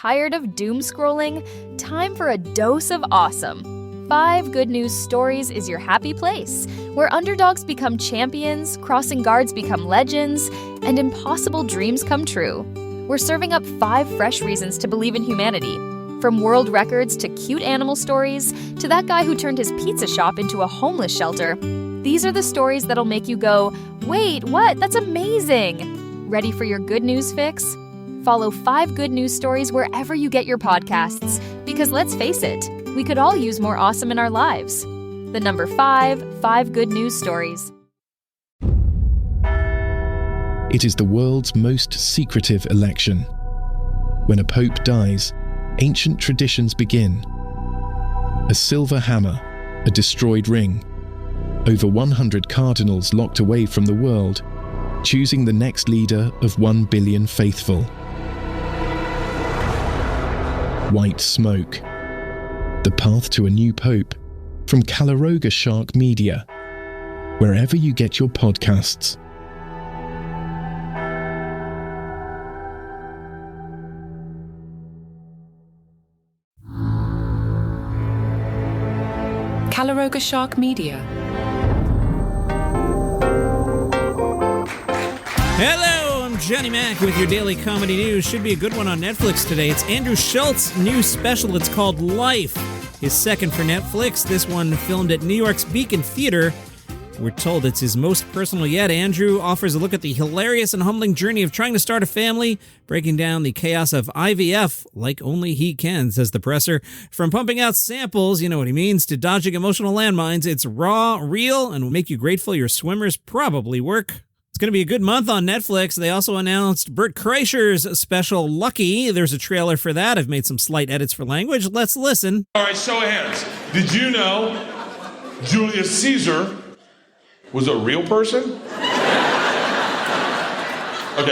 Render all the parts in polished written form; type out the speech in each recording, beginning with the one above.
Tired of doom scrolling? Time for a dose of awesome. 5 Good News Stories is your happy place, where underdogs become champions, crossing guards become legends, and impossible dreams come true. We're serving up 5 fresh reasons to believe in humanity. From world records to cute animal stories, to that guy who turned his pizza shop into a homeless shelter. These are the stories that'll make you go, wait, what? That's amazing! Ready for your good news fix? Follow 5 Good News Stories wherever you get your podcasts, because let's face it, we could all use more awesome in our lives. The number 5 Good News Stories. It is the world's most secretive election. When a pope dies, ancient traditions begin. A silver hammer, a destroyed ring, over 100 cardinals locked away from the world, choosing the next leader of 1 billion faithful. White smoke. The path to a new pope, from Calaroga Shark Media, wherever you get your podcasts. Calaroga Shark Media. Hello, I'm Johnny Mac with your daily comedy news. Should be a good one on Netflix today. It's Andrew Schultz's new special. It's called Life. His second for Netflix. This one filmed at New York's Beacon Theater. We're told it's his most personal yet. Andrew offers a look at the hilarious and humbling journey of trying to start a family, breaking down the chaos of IVF like only he can, says the presser. From pumping out samples, you know what he means, to dodging emotional landmines, it's raw, real, and will make you grateful your swimmers probably work. It's going to be a good month on Netflix. They also announced Bert Kreischer's special Lucky. There's a trailer for that. I've made some slight edits for language. Let's listen. All right, show of hands. Did you know Julius Caesar was a real person? Okay,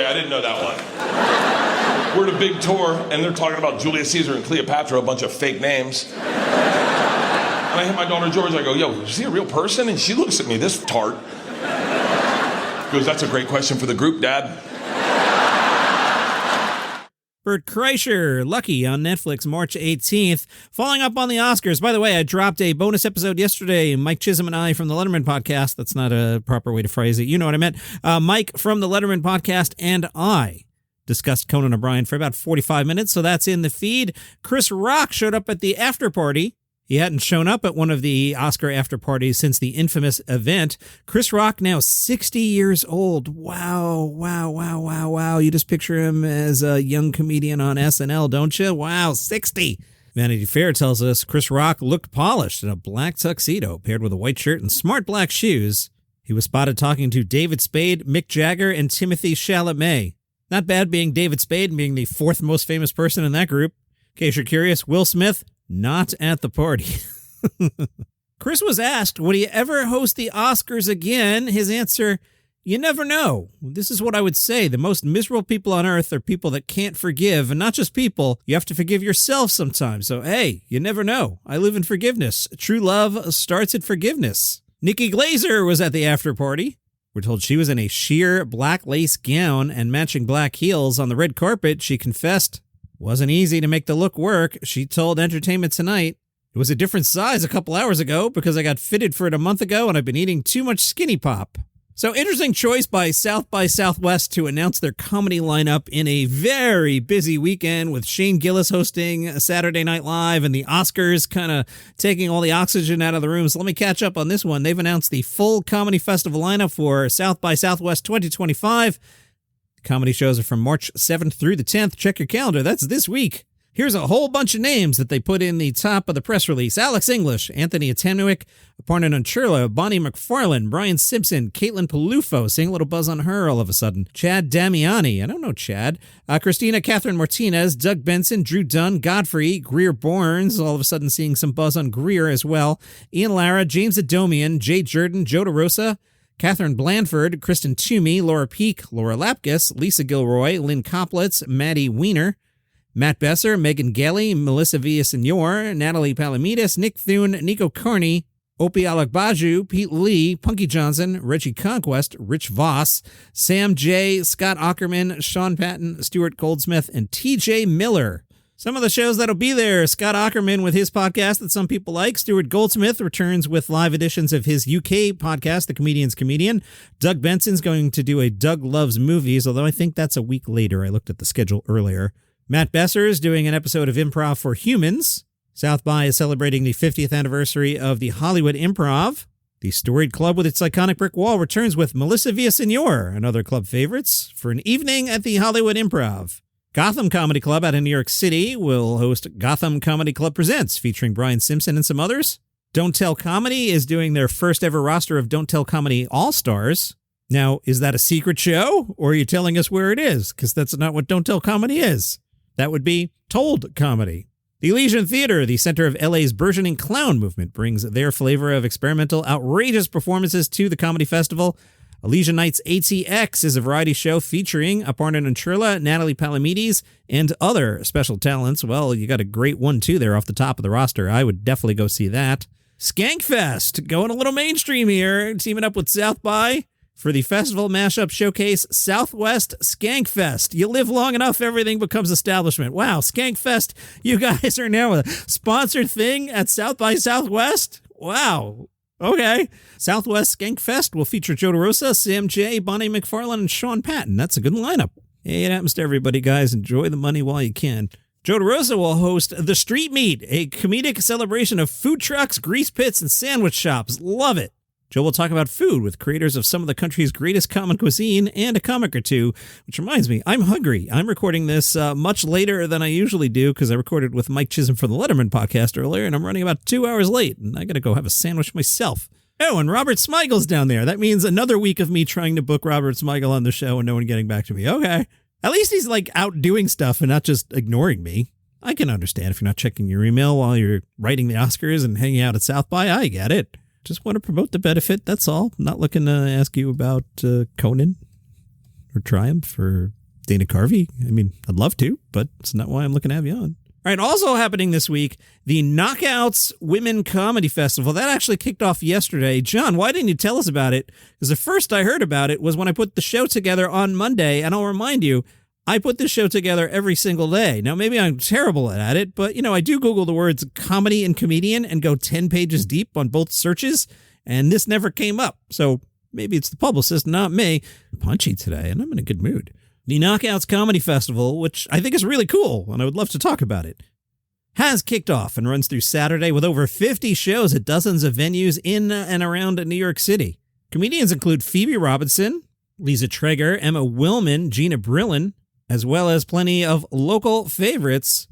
I didn't know that one. We're at a big tour, and they're talking about Julius Caesar and Cleopatra, a bunch of fake names. And I hit my daughter George, I go, yo, is he a real person? And she looks at me, this tart. Goes, that's a great question for the group, Dad. Bert Kreischer, Lucky on Netflix, March 18th. Following up on the Oscars. By the way, I dropped a bonus episode yesterday. Mike Chisholm and I from the Letterman podcast. That's not a proper way to phrase it. You know what I meant. Mike from the Letterman podcast and I discussed Conan O'Brien for about 45 minutes, so that's in the feed. Chris Rock showed up at the after party. He hadn't shown up at one of the Oscar after parties since the infamous event. Chris Rock, now 60 years old. Wow. You just picture him as a young comedian on SNL, don't you? Wow, 60. Vanity Fair tells us Chris Rock looked polished in a black tuxedo paired with a white shirt and smart black shoes. He was spotted talking to David Spade, Mick Jagger, and Timothée Chalamet. Not bad being David Spade and being the 4th most famous person in that group. In case you're curious, Will Smith, not at the party. Chris was asked, would he ever host the Oscars again? His answer, you never know. This is what I would say. The most miserable people on earth are people that can't forgive. And not just people, you have to forgive yourself sometimes. So, hey, you never know. I live in forgiveness. True love starts at forgiveness. Nikki Glaser was at the after party. We're told she was in a sheer black lace gown and matching black heels on the red carpet. She confessed wasn't easy to make the look work. She told Entertainment Tonight, it was a different size a couple hours ago because I got fitted for it a month ago and I've been eating too much Skinny Pop. So interesting choice by South by Southwest to announce their comedy lineup in a very busy weekend with Shane Gillis hosting Saturday Night Live and the Oscars kind of taking all the oxygen out of the room. So let me catch up on this one. They've announced the full comedy festival lineup for South by Southwest 2025. Comedy shows are from March 7th through the 10th. Check your calendar. That's this week. Here's a whole bunch of names that they put in the top of the press release. Alex English, Anthony Atanuik, Aparna Nancherla, Bonnie McFarlane, Brian Simpson, Caitlin Palufo, seeing a little buzz on her all of a sudden. Chad Damiani, I don't know Chad. Christina Catherine Martinez, Doug Benson, Drew Dunn, Godfrey, Greer Borns, all of a sudden seeing some buzz on Greer as well. Ian Lara, James Adomian, Jay Jordan, Joe DeRosa, Catherine Blandford, Kristen Toomey, Laura Peak, Laura Lapkus, Lisa Gilroy, Lynn Koplitz, Maddie Weiner, Matt Besser, Megan Gelly, Melissa Villasenor, Natalie Palamides, Nick Thune, Nico Carney, Opie Alagbaju, Pete Lee, Punky Johnson, Reggie Conquest, Rich Voss, Sam J., Scott Ackerman, Sean Patton, Stuart Goldsmith, and TJ Miller. Some of the shows that'll be there, Scott Aukerman with his podcast that some people like. Stuart Goldsmith returns with live editions of his UK podcast, The Comedian's Comedian. Doug Benson's going to do a Doug Loves Movies, although I think that's a week later. I looked at the schedule earlier. Matt Besser is doing an episode of Improv for Humans. South by is celebrating the 50th anniversary of the Hollywood Improv. The Storied Club with its iconic brick wall returns with Melissa Villaseñor and other club favorites for an evening at the Hollywood Improv. Gotham Comedy Club out in New York City will host Gotham Comedy Club Presents, featuring Brian Simpson and some others. Don't Tell Comedy is doing their first ever roster of Don't Tell Comedy All-Stars. Now, is that a secret show, or are you telling us where it is? Because that's not what Don't Tell Comedy is. That would be Told Comedy. The Elysian Theater, the center of LA's burgeoning clown movement, brings their flavor of experimental, outrageous performances to the comedy festival. Elysian Nights ATX is a variety show featuring Aparna Nancherla, Natalie Palamides, and other special talents. Well, you got a great one, too, there off the top of the roster. I would definitely go see that. Skankfest, going a little mainstream here, teaming up with South by for the festival mashup showcase, Southwest Skankfest. You live long enough, everything becomes establishment. Wow, Skankfest, you guys are now a sponsored thing at South by Southwest? Wow. Okay. Southwest Skankfest will feature Joe DeRosa, Sam J., Bonnie McFarlane, and Sean Patton. That's a good lineup. Hey, it happens to everybody, guys. Enjoy the money while you can. Joe DeRosa will host The Street Meat, a comedic celebration of food trucks, grease pits, and sandwich shops. Love it. Joe will talk about food with creators of some of the country's greatest common cuisine and a comic or two, which reminds me, I'm hungry. I'm recording this much later than I usually do because I recorded with Mike Chisholm for the Letterman podcast earlier, and I'm running about 2 hours late, and I got to go have a sandwich myself. Oh, and Robert Smigel's down there. That means another week of me trying to book Robert Smigel on the show and no one getting back to me. Okay. At least he's like out doing stuff and not just ignoring me. I can understand if you're not checking your email while you're writing the Oscars and hanging out at South by. I get it. Just want to promote the benefit, that's all. Not looking to ask you about Conan or Triumph or Dana Carvey. I mean, I'd love to, but it's not why I'm looking to have you on. All right, also happening this week, the Knockouts Women Comedy Festival. That actually kicked off yesterday. John, why didn't you tell us about it? Because the first I heard about it was when I put the show together on Monday, and I'll remind you, I put this show together every single day. Now, maybe I'm terrible at it, but, I do Google the words comedy and comedian and go 10 pages deep on both searches, and this never came up. So maybe it's the publicist, not me. I'm punchy today, and I'm in a good mood. The Knockouts Comedy Festival, which I think is really cool, and I would love to talk about it, has kicked off and runs through Saturday with over 50 shows at dozens of venues in and around New York City. Comedians include Phoebe Robinson, Lisa Traeger, Emma Willman, Gina Brillin, as well as plenty of local favorites.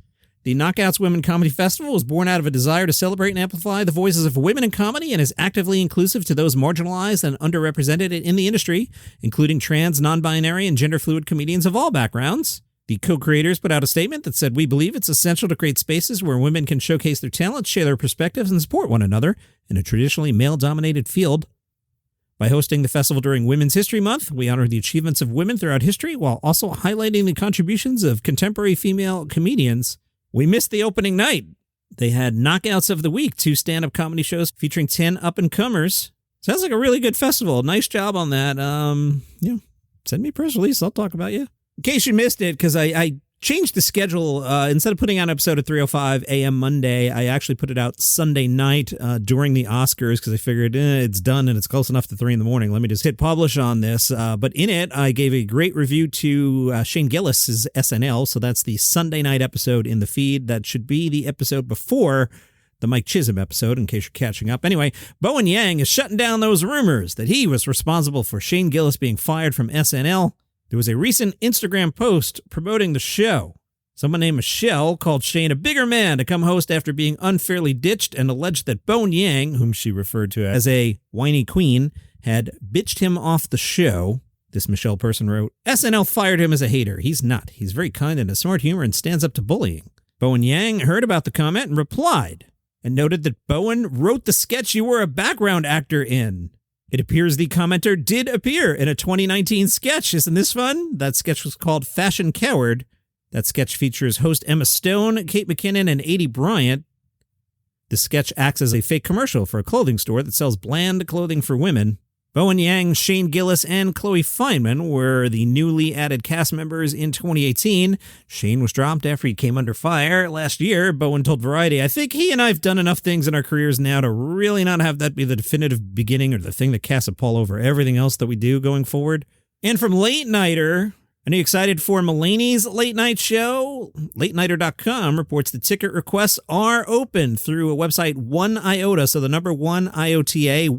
The Knockouts Women Comedy Festival was born out of a desire to celebrate and amplify the voices of women in comedy and is actively inclusive to those marginalized and underrepresented in the industry, including trans, non-binary, and gender-fluid comedians of all backgrounds. The co-creators put out a statement that said, "We believe it's essential to create spaces where women can showcase their talents, share their perspectives, and support one another in a traditionally male-dominated field. By hosting the festival during Women's History Month, we honor the achievements of women throughout history while also highlighting the contributions of contemporary female comedians." We missed the opening night. They had Knockouts of the Week, 2 stand-up comedy shows featuring 10 up-and-comers. Sounds like a really good festival. Nice job on that. Send me a press release. I'll talk about you. In case you missed it, because I changed the schedule. Instead of putting out an episode at 3:05 a.m. Monday, I actually put it out Sunday night during the Oscars because I figured it's done and it's close enough to 3 in the morning. Let me just hit publish on this. But in it, I gave a great review to Shane Gillis SNL. So that's the Sunday night episode in the feed. That should be the episode before the Mike Chisholm episode, in case you're catching up. Anyway, Bowen Yang is shutting down those rumors that he was responsible for Shane Gillis being fired from SNL. There was a recent Instagram post promoting the show. Someone named Michelle called Shane a bigger man to come host after being unfairly ditched and alleged that Bowen Yang, whom she referred to as a whiny queen, had bitched him off the show. This Michelle person wrote, "SNL fired him as a hater. He's not. He's very kind and a smart humor and stands up to bullying." Bowen Yang heard about the comment and replied, and noted that Bowen wrote the sketch you were a background actor in. It appears the commenter did appear in a 2019 sketch. Isn't this fun? That sketch was called Fashion Coward. That sketch features host Emma Stone, Kate McKinnon, and Aidy Bryant. The sketch acts as a fake commercial for a clothing store that sells bland clothing for women. Bowen Yang, Shane Gillis, and Chloe Fineman were the newly added cast members in 2018. Shane was dropped after he came under fire last year. Bowen told Variety, "I think he and I have done enough things in our careers now to really not have that be the definitive beginning or the thing that casts a pall over everything else that we do going forward." And from Late Nighter, are you excited for Mulaney's late night show? LateNighter.com reports the ticket requests are open through a website 1IOTA, so the number 1 IOTA,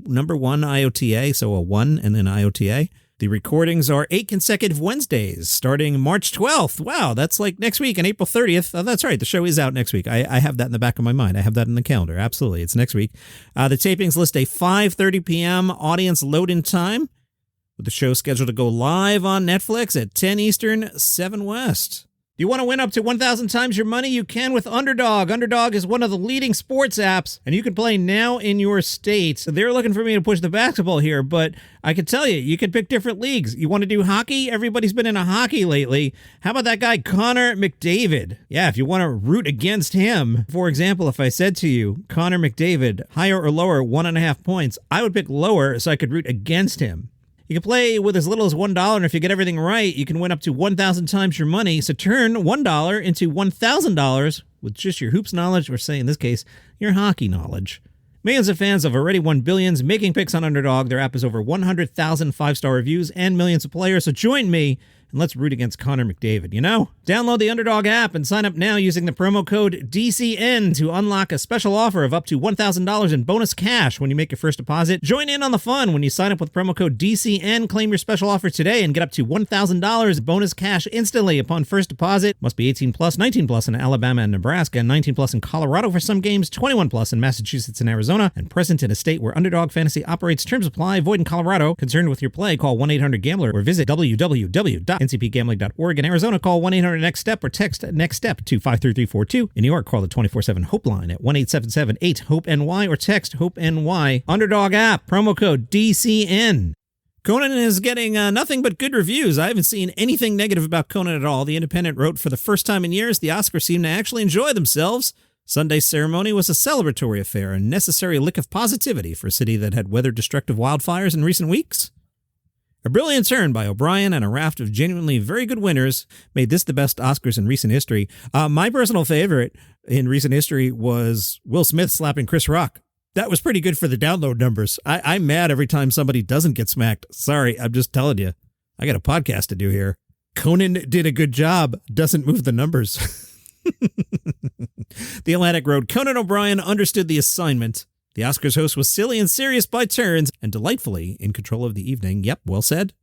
so a 1 and then IOTA. The recordings are 8 consecutive Wednesdays starting March 12th. Wow, that's like next week and April 30th. Oh, that's right, the show is out next week. I have that in the back of my mind. I have that in the calendar. Absolutely, it's next week. The tapings list a 5:30 p.m. audience load-in time, with the show scheduled to go live on Netflix at 10 Eastern, 7 West. Do you want to win up to 1,000 times your money? You can with Underdog. Underdog is one of the leading sports apps, and you can play now in your state. They're looking for me to push the basketball here, but I can tell you can pick different leagues. You want to do hockey? Everybody's been into hockey lately. How about that guy, Connor McDavid? Yeah, if you want to root against him. For example, if I said to you, Connor McDavid, higher or lower, 1.5 points, I would pick lower so I could root against him. You can play with as little as $1, and if you get everything right, you can win up to 1,000 times your money. So turn $1 into $1,000 with just your hoops knowledge, or say in this case, your hockey knowledge. Millions of fans have already won billions making picks on Underdog. Their app has over 100,000 5-star reviews and millions of players. So join me and let's root against Connor McDavid, you know? Download the Underdog app and sign up now using the promo code DCN to unlock a special offer of up to $1,000 in bonus cash when you make your first deposit. Join in on the fun when you sign up with promo code DCN. Claim your special offer today and get up to $1,000 bonus cash instantly upon first deposit. Must be 18 plus, 19 plus in Alabama and Nebraska, 19 plus in Colorado for some games, 21 plus in Massachusetts and Arizona, and present in a state where Underdog Fantasy operates. Terms apply. Void in Colorado. Concerned with your play, call 1-800-GAMBLER or visit www.ncpgambling.org. In Arizona, call 1-800-NEXT-STEP or text NEXT STEP to 53342. In New York, call the 24/7 HOPE line at 1-877-8-HOPE-NY or text HOPE-NY. Underdog app, promo code DCN. Conan is getting nothing but good reviews. I haven't seen anything negative about Conan at all. The Independent wrote, "For the first time in years, the Oscars seem to actually enjoy themselves. Sunday's ceremony was a celebratory affair, a necessary lick of positivity for a city that had weathered destructive wildfires in recent weeks. A brilliant turn by O'Brien and a raft of genuinely very good winners made this the best Oscars in recent history." My personal favorite in recent history was Will Smith slapping Chris Rock. That was pretty good for the download numbers. I'm mad every time somebody doesn't get smacked. Sorry, I'm just telling you. I got a podcast to do here. Conan did a good job. Doesn't move the numbers. The Atlantic wrote, "Conan O'Brien understood the assignment. The Oscars host was silly and serious by turns and delightfully in control of the evening." Yep, well said.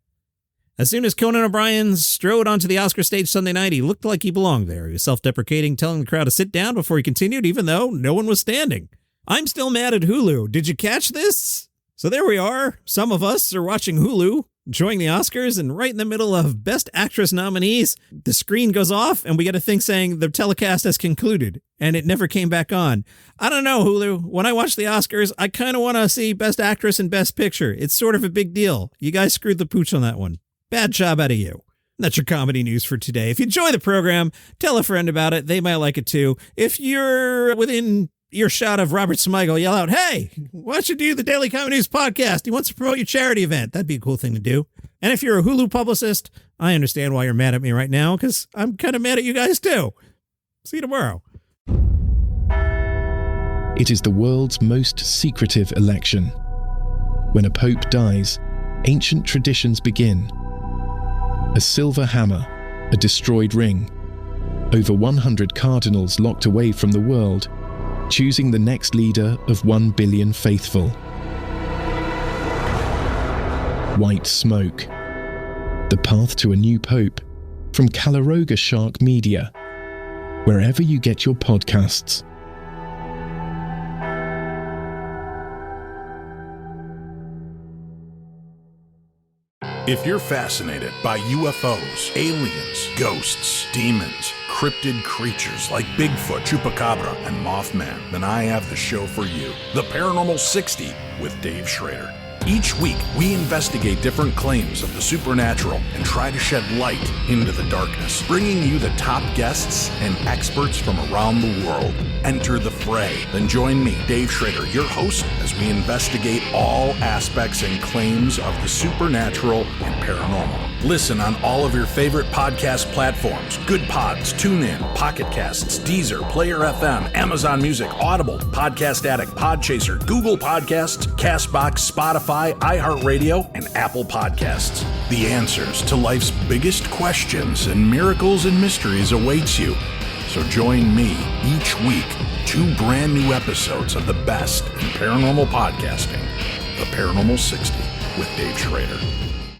As soon as Conan O'Brien strode onto the Oscar stage Sunday night, he looked like he belonged there. He was self-deprecating, telling the crowd to sit down before he continued, even though no one was standing. I'm still mad at Hulu. Did you catch this? So there we are. Some of us are watching Hulu, enjoying the Oscars, and right in the middle of Best Actress nominees, the screen goes off and we get a thing saying the telecast has concluded, and it never came back on. I don't know, Hulu. When I watch the Oscars, I kind of want to see Best Actress and Best Picture. It's sort of a big deal. You guys screwed the pooch on that one. Bad job out of you. That's your comedy news for today. If you enjoy the program, tell a friend about it. They might like it too. If you're within earshot of Robert Smigel, yell out, "Hey, why don't you do the Daily Comedy News podcast? He wants to promote your charity event." That'd be a cool thing to do. And if you're a Hulu publicist, I understand why you're mad at me right now, because I'm kind of mad at you guys too. See you tomorrow. It is the world's most secretive election. When a pope dies, ancient traditions begin. A silver hammer, a destroyed ring, over 100 cardinals locked away from the world, choosing the next leader of 1 billion faithful. White Smoke. The path to a new pope. From Calaroga Shark Media. Wherever you get your podcasts. If you're fascinated by UFOs, aliens, ghosts, demons, cryptid creatures like Bigfoot, Chupacabra, and Mothman, then I have the show for you. The Paranormal 60 with Dave Schrader. Each week, we investigate different claims of the supernatural and try to shed light into the darkness, bringing you the top guests and experts from around the world. Enter the fray. Then join me, Dave Schrader, your host, as we investigate all aspects and claims of the supernatural and paranormal. Listen on all of your favorite podcast platforms: Good Pods, TuneIn, Pocket Casts, Deezer, Player FM, Amazon Music, Audible, Podcast Addict, Podchaser, Google Podcasts, CastBox, Spotify, iHeartRadio, and Apple Podcasts. The answers to life's biggest questions and miracles and mysteries awaits you. So join me each week, 2 brand new episodes of the best in paranormal podcasting, The Paranormal 60 with Dave Schrader.